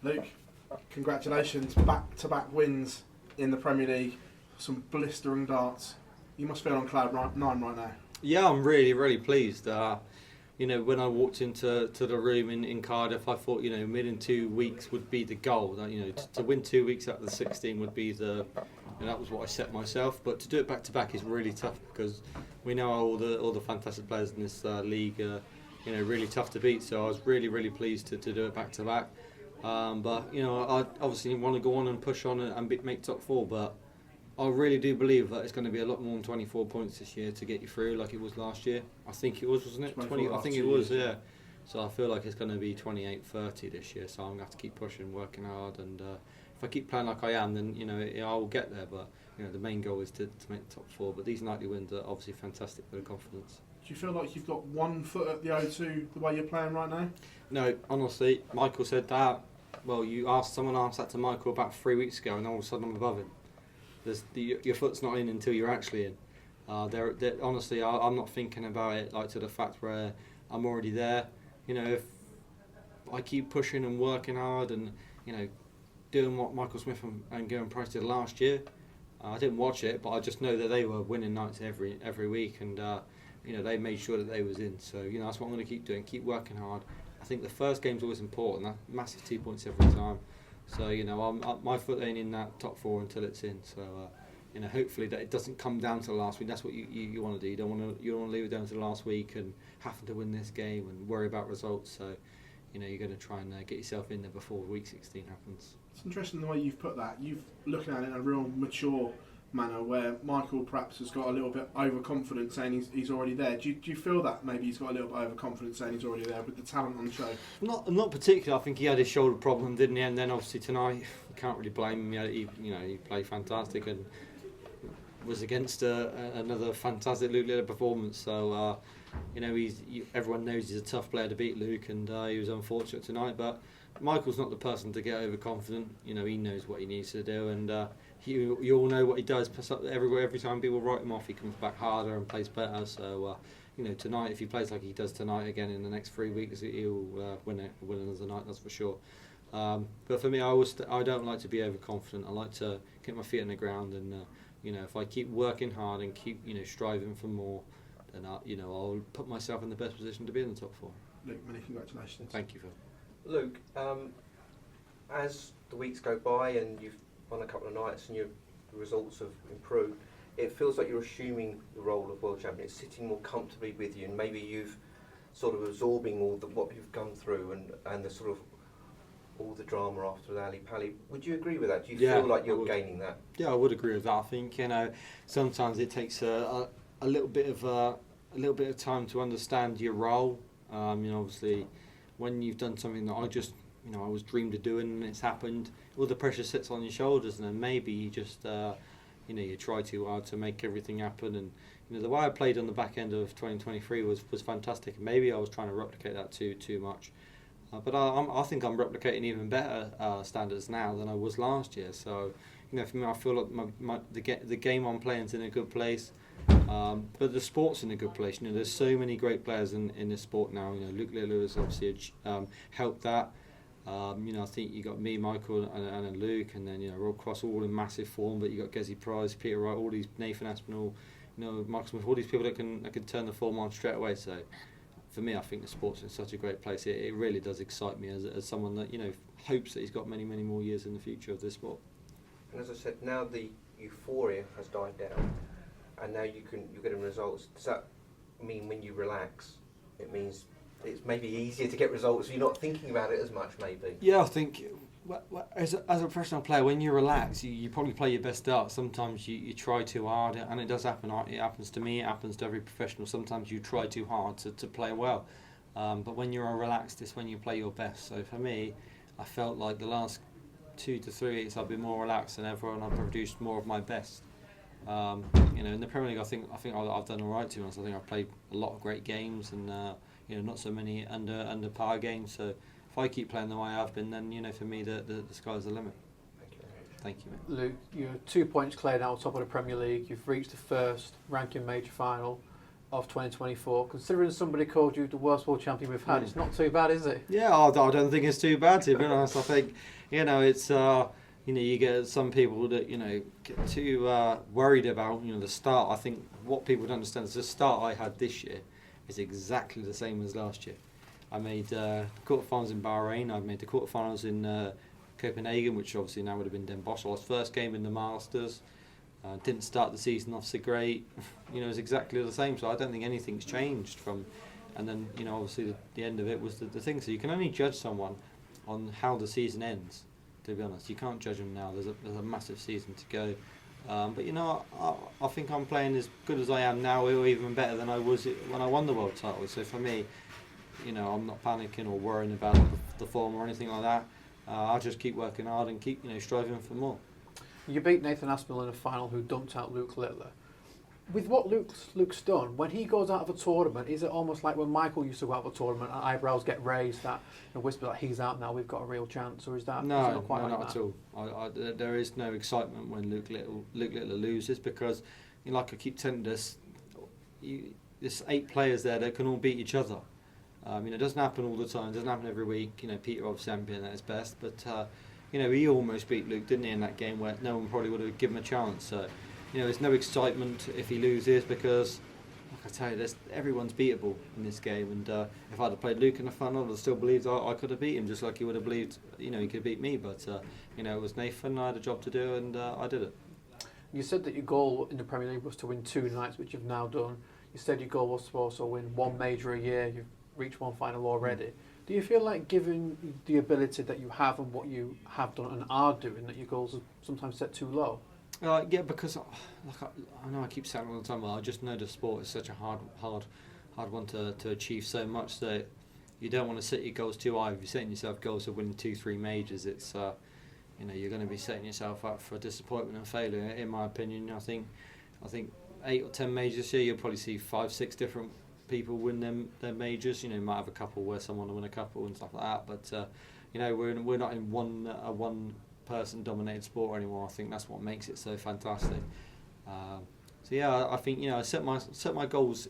Luke, congratulations, back-to-back wins in the Premier League, some blistering darts. You must feel on cloud nine right now. Yeah, I'm really, really pleased. When I walked into the room in Cardiff, I thought, within 2 weeks would be the goal. That, to win 2 weeks out of the 16 would be that was what I set myself. But to do it back to back is really tough because we know all the fantastic players in this league are, really tough to beat. So I was really, really pleased to do it back to back. But I obviously want to go on and push on and make top four. But I really do believe that it's going to be a lot more than 24 points this year to get you through, like it was last year. I think it was, wasn't it? 20. I think it was, yeah. So I feel like it's going to be 28, 30 this year. So I'm going to have to keep pushing, working hard, and if I keep playing like I am, then I will get there. But the main goal is to make the top four. But these nightly wins are obviously fantastic for the confidence. Do you feel like you've got 1 foot at the O2 the way you're playing right now? No, honestly, Michael said that. Well, someone asked that to Michael about 3 weeks ago, and all of a sudden I'm above him. Your foot's not in until you're actually in. Honestly, I'm not thinking about it like to the fact where I'm already there. If I keep pushing and working hard and doing what Michael Smith and Gavin Price did last year, I didn't watch it, but I just know that they were winning nights every week, and they made sure that they was in. So that's what I'm going to keep doing. Keep working hard. I think the first game's always important. That massive 2 points every time. So my foot ain't in that top four until it's in. So hopefully that it doesn't come down to the last week. That's what you want to do. You don't want to leave it down to the last week and having to win this game and worry about results. So you're going to try and get yourself in there before week 16 happens. It's interesting the way you've put that. You've looking at it in a real mature manner, where Michael perhaps has got a little bit overconfident, saying he's already there. Do you feel that maybe he's got a little bit overconfident, saying he's already there with the talent on the show? Not particularly. I think he had his shoulder problem, didn't he? And then obviously tonight, you can't really blame him. He played fantastic and was against another fantastic lukelittler performance. So everyone knows he's a tough player to beat, Luke, and he was unfortunate tonight. But Michael's not the person to get overconfident. He knows what he needs to do, and you all know what he does. Every time people write him off, he comes back harder and plays better. So tonight, if he plays like he does tonight again in the next 3 weeks, he'll win another night. That's for sure. But for me, I don't like to be overconfident. I like to get my feet on the ground, and if I keep working hard and keep striving for more, then I'll put myself in the best position to be in the top four. Luke, many congratulations. Thank you, Phil. Luke, as the weeks go by and you've won a couple of nights and your results have improved, it feels like you're assuming the role of world champion. It's sitting more comfortably with you, and maybe you've sort of absorbing what you've gone through and the sort of all the drama after the Ali Pally. Would you agree with that? Do you feel like you're gaining that? Yeah, I would agree with that. I think sometimes it takes a little bit of time to understand your role. Obviously, when you've done something that I was dreamed of doing and it's happened, all the pressure sits on your shoulders, and then maybe you just you try too hard to make everything happen. And the way I played on the back end of 2023 was fantastic. Maybe I was trying to replicate that too much. But I think I'm replicating even better standards now than I was last year. So, for me, I feel like the game I'm playing is in a good place. But the sport's in a good place. There's so many great players in this sport now. Lukelittler has obviously helped that. I think you got me, Michael, and Luke, and then Rob Cross all in massive form. But you got Gezi Price, Peter Wright, all these Nathan Aspinall, Michael Smith, all these people that can turn the form on straight away. So, for me, I think the sport's in such a great place. It really does excite me as someone that hopes that he's got many more years in the future of this sport. And as I said, now the euphoria has died down, and now you're getting results. Does that mean when you relax, it means it's maybe easier to get results? You're not thinking about it as much, maybe. Yeah, I think as a professional player, when you relax, you probably play your best darts. Sometimes you try too hard, and it does happen. It happens to me. It happens to every professional. Sometimes you try too hard to play well, but when you're relaxed, it's when you play your best. So for me, I felt like the last 2 to 3 weeks I've been more relaxed than ever, and I've produced more of my best. In the Premier League, I think I've done all right. To be honest, I think I've played a lot of great games, and not so many under par games. So if I keep playing the way I've been, then for me the sky's the limit. Thank you, mate. Luke, you're 2 points clear now, top of the Premier League. You've reached the first ranking major final. of 2024? Considering somebody called you the worst world champion we've had, it's not too bad, is it? Yeah, I don't think it's too bad, to be honest. I think, it's, you get some people that, get too worried about, the start. I think what people don't understand is the start I had this year is exactly the same as last year. I made quarterfinals in Bahrain. I made the quarterfinals in Copenhagen, which obviously now would have been Den Bosch. I was first game in the Masters. Didn't start the season off so great. It was exactly the same. So I don't think anything's changed from. And then, obviously the end of it was the thing. So you can only judge someone on how the season ends. To be honest, you can't judge them now. There's a massive season to go. But I think I'm playing as good as I am now, or even better than I was when I won the world title. So for me, I'm not panicking or worrying about the form or anything like that. I'll just keep working hard and keep striving for more. You beat Nathan Aspinall in a final who dumped out Luke Littler. With what Luke's done, when he goes out of a tournament, is it almost like when Michael used to go out of a tournament and eyebrows get raised, that whisper that he's out now, we've got a real chance, or is that not quite like not that? at all. There is no excitement when Luke Littler loses, because, like I keep telling this, there's 8 players there that can all beat each other. It doesn't happen all the time. It doesn't happen every week. Peter obviously hasn't been at his best, but he almost beat Luke, didn't he, in that game where no one probably would have given him a chance. So, there's no excitement if he loses, because, like I tell you, everyone's beatable in this game. And if I'd have played Luke in the final, I'd have still believed I could have beat him, just like he would have believed, he could beat me. But it was Nathan. I had a job to do, and I did it. You said that your goal in the Premier League was to win 2 nights, which you've now done. You said your goal was to also win 1 major a year. You've reached 1 final already. Do you feel like, given the ability that you have and what you have done and are doing, that your goals are sometimes set too low? Yeah, because I know I keep saying it all the time, but I just know the sport is such a hard one to achieve so much that you don't want to set your goals too high. If you're setting yourself goals of winning 2-3 majors, it's you're going to be setting yourself up for disappointment and failure. In my opinion, I think 8 or 10 majors this year, you'll probably see 5-6 different people win their majors. You might have a couple where someone will win a couple and stuff like that, but we're not in one person dominated sport anymore. I think that's what makes it so fantastic. I think I set my goals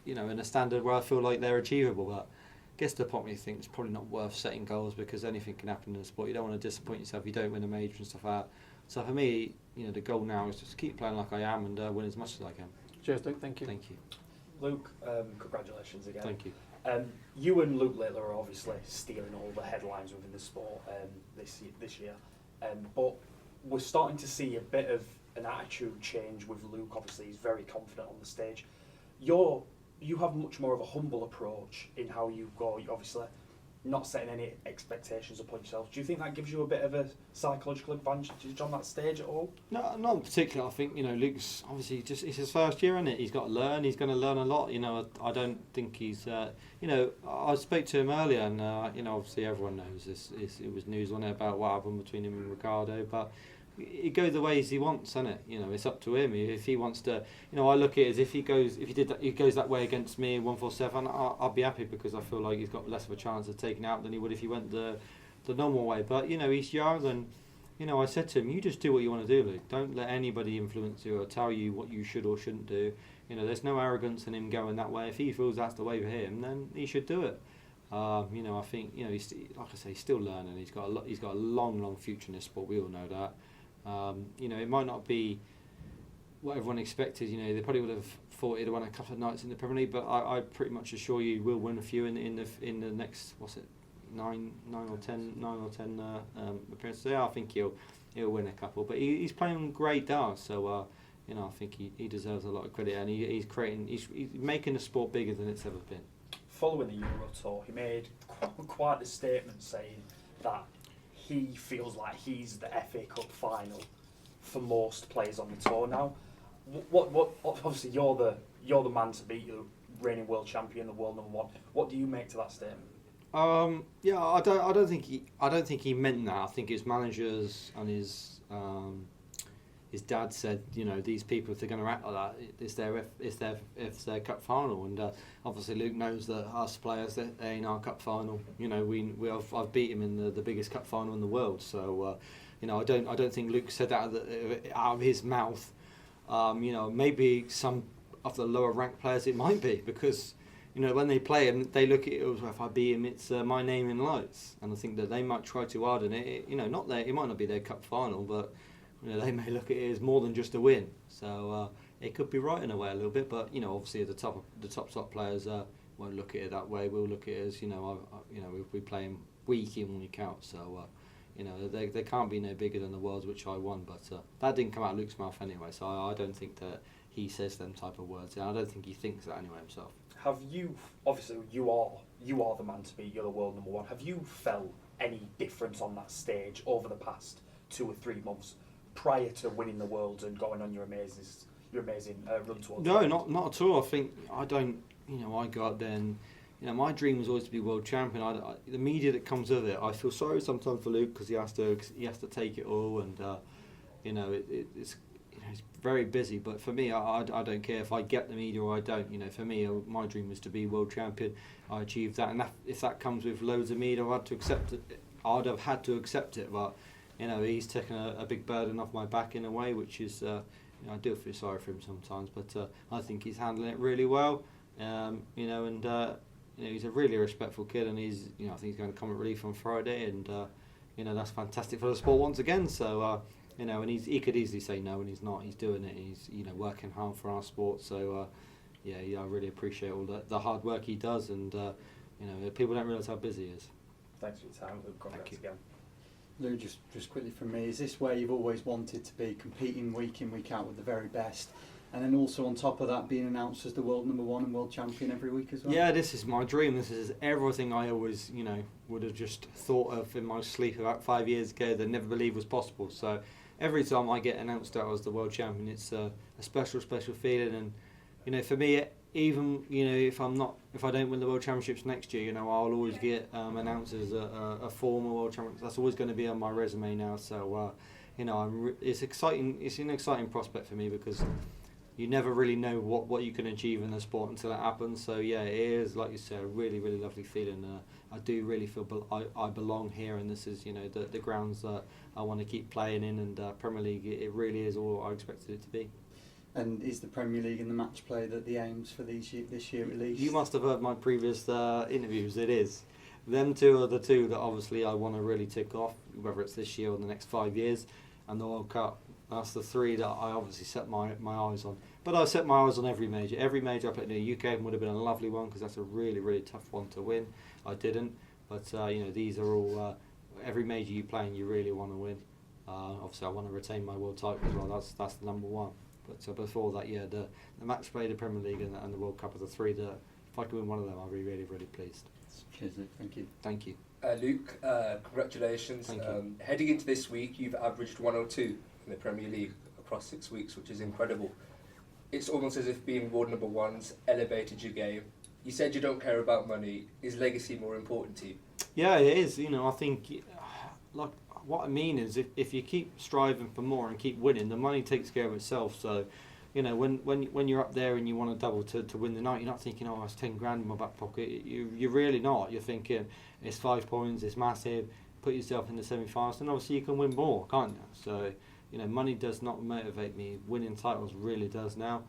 in a standard where I feel like they're achievable, but I guess the point where you think it's probably not worth setting goals, because anything can happen in the sport. You don't want to disappoint yourself if you don't win a major and stuff like that. So for me, the goal now is just to keep playing like I am and win as much as I can. Cheers, Luke. Thank you. Thank you. Luke, congratulations again. Thank you. You and Luke Littler are obviously stealing all the headlines within the sport this year. But we're starting to see a bit of an attitude change with Luke. Obviously, he's very confident on the stage. You have much more of a humble approach in how you go. You're obviously not setting any expectations upon yourself. Do you think that gives you a bit of a psychological advantage on that stage at all? No, not in particular. I think Luke's obviously it's his first year, isn't it? He's got to learn. He's going to learn a lot. I don't think he's. I spoke to him earlier, and obviously everyone knows this. It was news on it about what happened between him and Ricardo, but it goes the ways he wants, isn't it? It's up to him if he wants to. I look at it as if he goes that way against me in 147, I'll be happy, because I feel like he's got less of a chance of taking out than he would if he went the normal way. But he's young, and I said to him, you just do what you want to do, Luke. Don't let anybody influence you or tell you what you should or shouldn't do. There's no arrogance in him going that way. If he feels that's the way for him, then he should do it. I think he's, like I say, he's still learning. He's got a long future in this sport. We all know that. It might not be what everyone expected. They probably would have thought he'd have won a couple of nights in the Premier League, but I pretty much assure you will win a few in the next 9 or 10 appearances. Yeah, I think he'll win a couple. But he's playing great darts, so I think he deserves a lot of credit, and he's making the sport bigger than it's ever been. Following the Euro Tour, he made quite a statement saying that he feels like he's the FA Cup final for most players on the tour now. What obviously you're the man to beat, the reigning world champion, the world #1. What do you make to that statement? I don't think he meant that. I think his managers and his dad said, these people, if they're going to act like that, it's their cup final, and obviously Luke knows that us players, they ain't our cup final. I've beat him in the biggest cup final in the world, so I don't think Luke said that out of his mouth. Maybe some of the lower ranked players it might be, because when they play him, they look at it as, well, if I beat him, it's my name in lights. And I think that they might try too hard in it. It might not be their cup final, but they may look at it as more than just a win. So it could be right in a way a little bit. But obviously the top players won't look at it that way. We'll look at it as if we play him week in, week out. So they can't be no bigger than the Worlds which I won. But that didn't come out of Luke's mouth anyway. So I don't think that he says them type of words. And I don't think he thinks that anyway himself. Have you, obviously you are the man to beat, you're the world number one. Have you felt any difference on that stage over the past 2 or 3 months prior to winning the world and going on your amazing run towards? No, not at all. I think I don't. I go up there and my dream was always to be world champion. The media that comes with it, I feel sorry sometimes for Luke because he has to take it all, and it's very busy. But for me, I don't care if I get the media or I don't. For me, my dream was to be world champion. I achieved that, and if that comes with loads of media, I'd have had to accept it. But he's taken a big burden off my back in a way, which is I do feel sorry for him sometimes. But I think he's handling it really well. He's a really respectful kid, and I think he's going to Comic Relief on Friday, and that's fantastic for the sport once again. So and he could easily say no, and he's not. He's doing it. He's working hard for our sport. So I really appreciate all the hard work he does, and people don't realise how busy he is. Thanks for your time. Congrats again. Lou, just quickly from me, is this where you've always wanted to be, competing week in, week out with the very best, and then also on top of that being announced as the world number one and world champion every week as well? Yeah, this is my dream. This is everything I always would have just thought of in my sleep about 5 years ago that never believed was possible. So every time I get announced that I was the world champion, it's a special feeling. And for me, even if I don't win the world championships next year, I'll always get announced as a former world champion. That's always going to be on my resume now. So it's exciting. It's an exciting prospect for me because you never really know what you can achieve in the sport until it happens. So it is, like you said, a really, really lovely feeling. I do really feel I belong here, and this is the grounds that I want to keep playing in, and Premier League, it really is all I expected it to be. And is the Premier League and the match play the aims for this year at least? You must have heard my previous interviews. It is. Them two are the two that obviously I want to really tick off, whether it's this year or the next 5 years, and the World Cup. That's the three that I obviously set my eyes on. But I set my eyes on every major. Every major I played in the UK would have been a lovely one because that's a really, really tough one to win. I didn't. But, these are all... every major you play in, you really want to win. Obviously, I want to retain my world title as well. That's the number one. But before that, the match play, the Premier League and the World Cup are the three that, if I can win one of them, I'll be really, really pleased. Cheers, Luke. Thank you. Thank you. Luke, congratulations. Thank you. Heading into this week, you've averaged 102 in the Premier League across 6 weeks, which is incredible. It's almost as if being world number one's elevated your game. You said you don't care about money. Is legacy more important to you? Yeah, it is. I think, like, what I mean is if you keep striving for more and keep winning, the money takes care of itself. So, when you're up there and you want to double to win the night, you're not thinking, oh, that's 10 grand in my back pocket. You're really not. You're thinking, it's 5 points, it's massive, put yourself in the semi-finals, and obviously you can win more, can't you? So, money does not motivate me. Winning titles really does now.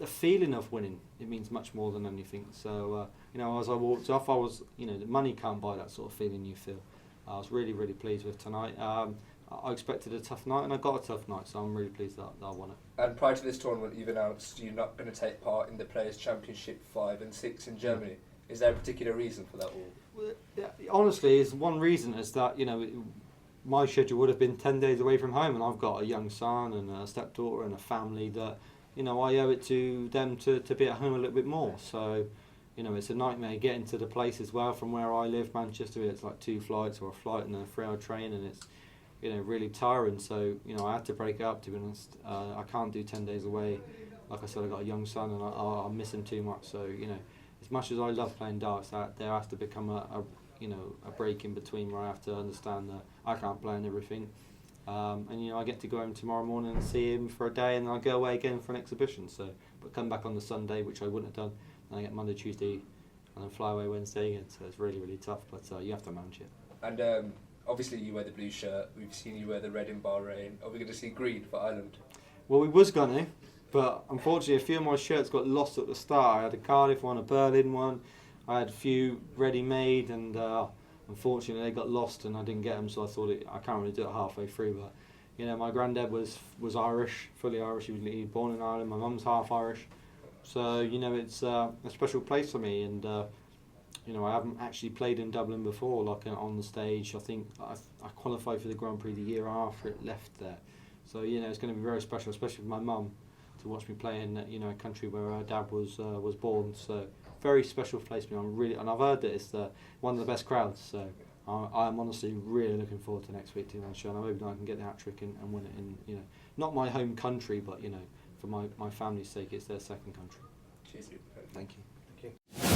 The feeling of winning, it means much more than anything. So, as I walked off, I was, the money can't buy that sort of feeling you feel. I was really, really pleased with tonight. I expected a tough night, and I got a tough night, so I'm really pleased that I won it. And prior to this tournament, you've announced you're not going to take part in the Players' Championship 5 and 6 in Germany. Is there a particular reason for that all? Well, honestly, it's one reason is that, my schedule would have been 10 days away from home, and I've got a young son and a stepdaughter and a family that, I owe it to them to be at home a little bit more. So, it's a nightmare getting to the place as well from where I live, Manchester. It's like 2 flights or a flight and then a 3-hour train, and it's, really tiring. So, I had to break it up, to be honest. I can't do 10 days away. Like I said, I've got a young son and I miss him too much. So, as much as I love playing darts, there has to become a break in between where I have to understand that I can't play and everything. And I get to go home tomorrow morning and see him for a day, and then I go away again for an exhibition. So, but come back on the Sunday, which I wouldn't have done. And I get Monday, Tuesday, and then fly away Wednesday again. So it's really, really tough, but you have to manage it. And obviously you wear the blue shirt. We've seen you wear the red in Bahrain. Are we going to see green for Ireland? Well, we was going to, But unfortunately, a few of my shirts got lost at the start. I had a Cardiff one, a Berlin one. I had a few ready-made, and unfortunately, they got lost, and I didn't get them. So I thought I can't really do it halfway through. But you know, my granddad was Irish, fully Irish. He was born in Ireland. My mum's half Irish, so you know, it's a special place for me. And you know, I haven't actually played in Dublin before, like on the stage. I think I qualified for the Grand Prix the year after it left there. So you know, it's going to be very special, especially for my mum, to watch me play in you know, a country where her dad was born. So very special place for me. And I've heard that it's one of the best crowds. So I'm honestly really looking forward to next week to the show. And I hope I can get the hat trick and win it in, you know, not my home country, but you know, for my family's sake, it's their second country. Cheers. Thank you. Thank you.